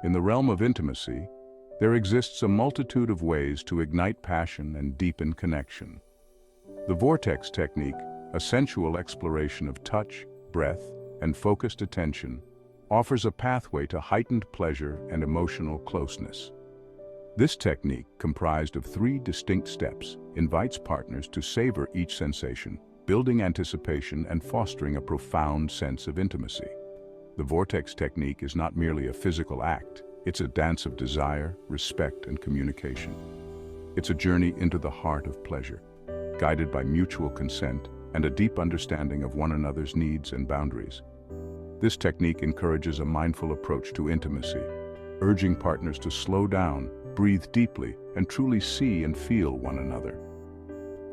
In the realm of intimacy, there exists a multitude of ways to ignite passion and deepen connection. The Vortex technique, a sensual exploration of touch, breath, and focused attention, offers a pathway to heightened pleasure and emotional closeness. This technique, comprised of 3 distinct steps, invites partners to savor each sensation, building anticipation and fostering a profound sense of intimacy. The Vortex technique is not merely a physical act, it's a dance of desire, respect, and communication. It's a journey into the heart of pleasure, guided by mutual consent and a deep understanding of one another's needs and boundaries. This technique encourages a mindful approach to intimacy, urging partners to slow down, breathe deeply, and truly see and feel one another.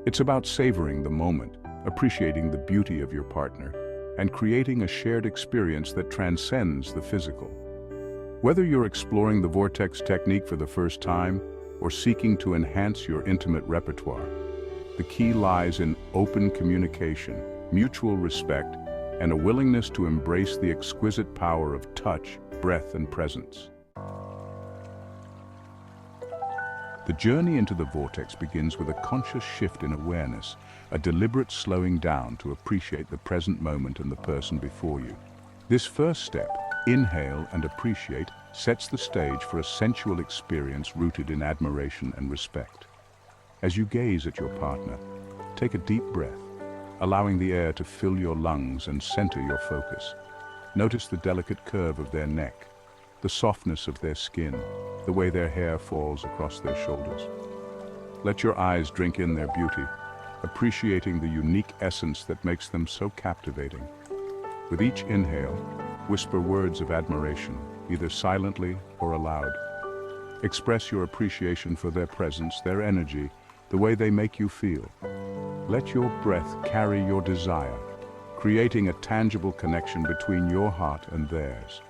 It's about savoring the moment, appreciating the beauty of your partner, and creating a shared experience that transcends the physical. Whether you're exploring the Vortex technique for the first time or seeking to enhance your intimate repertoire, the key lies in open communication, mutual respect, and a willingness to embrace the exquisite power of touch, breath, and presence. The journey into the Vortex begins with a conscious shift in awareness, a deliberate slowing down to appreciate the present moment and the person before you. This first step, inhale and appreciate, sets the stage for a sensual experience rooted in admiration and respect. As you gaze at your partner, take a deep breath, allowing the air to fill your lungs and center your focus. Notice the delicate curve of their neck, the softness of their skin, the way their hair falls across their shoulders. Let your eyes drink in their beauty, appreciating the unique essence that makes them so captivating. With each inhale, whisper words of admiration, either silently or aloud. Express your appreciation for their presence, their energy, the way they make you feel. Let your breath carry your desire, creating a tangible connection between your heart and theirs.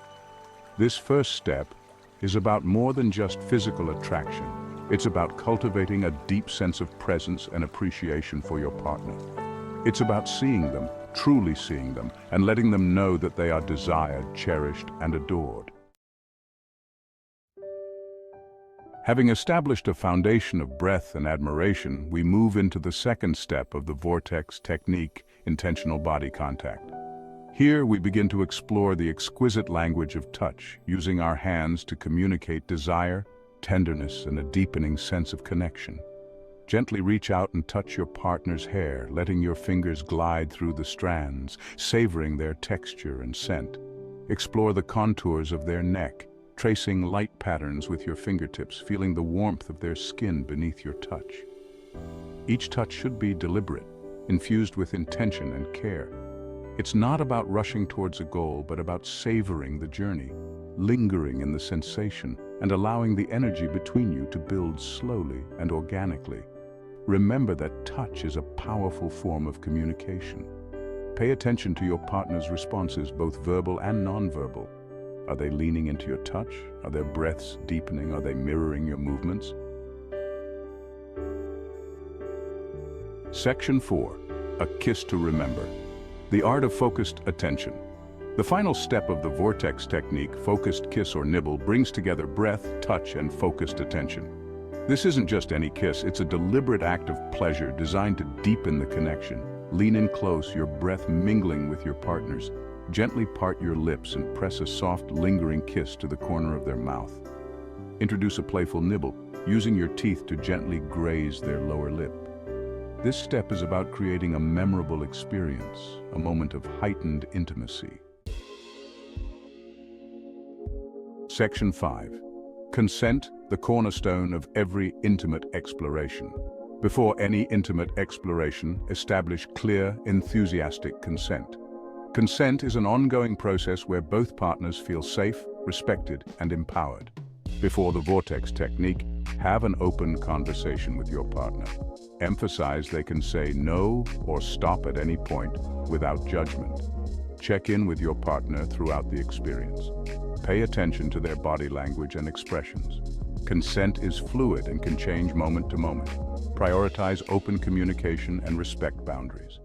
This first step is about more than just physical attraction. It's about cultivating a deep sense of presence and appreciation for your partner. It's about seeing them, truly seeing them, and letting them know that they are desired, cherished, and adored. Having established a foundation of breath and admiration, we move into the second step of the Vortex technique, intentional body contact. Here we begin to explore the exquisite language of touch, using our hands to communicate desire, tenderness, and a deepening sense of connection. Gently reach out and touch your partner's hair, letting your fingers glide through the strands, savoring their texture and scent. Explore the contours of their neck, tracing light patterns with your fingertips, feeling the warmth of their skin beneath your touch. Each touch should be deliberate, infused with intention and care. It's not about rushing towards a goal, but about savoring the journey, lingering in the sensation, and allowing the energy between you to build slowly and organically. Remember that touch is a powerful form of communication. Pay attention to your partner's responses, both verbal and nonverbal. Are they leaning into your touch? Are their breaths deepening? Are they mirroring your movements? Section 4. A kiss to remember. The art of focused attention. The final step of the Vortex technique, focused kiss or nibble, brings together breath, touch, and focused attention. This isn't just any kiss, it's a deliberate act of pleasure designed to deepen the connection. Lean in close, your breath mingling with your partner's. Gently part your lips and press a soft, lingering kiss to the corner of their mouth. Introduce a playful nibble, using your teeth to gently graze their lower lip. This step is about creating a memorable experience, a moment of heightened intimacy. Section 5. Consent, the cornerstone of every intimate exploration. Before any intimate exploration, establish clear, enthusiastic consent. Consent is an ongoing process where both partners feel safe, respected, and empowered. Before the Vortex technique, have an open conversation with your partner. Emphasize they can say no or stop at any point without judgment. Check in with your partner throughout the experience. Pay attention to their body language and expressions. Consent is fluid and can change moment to moment. Prioritize open communication and respect boundaries.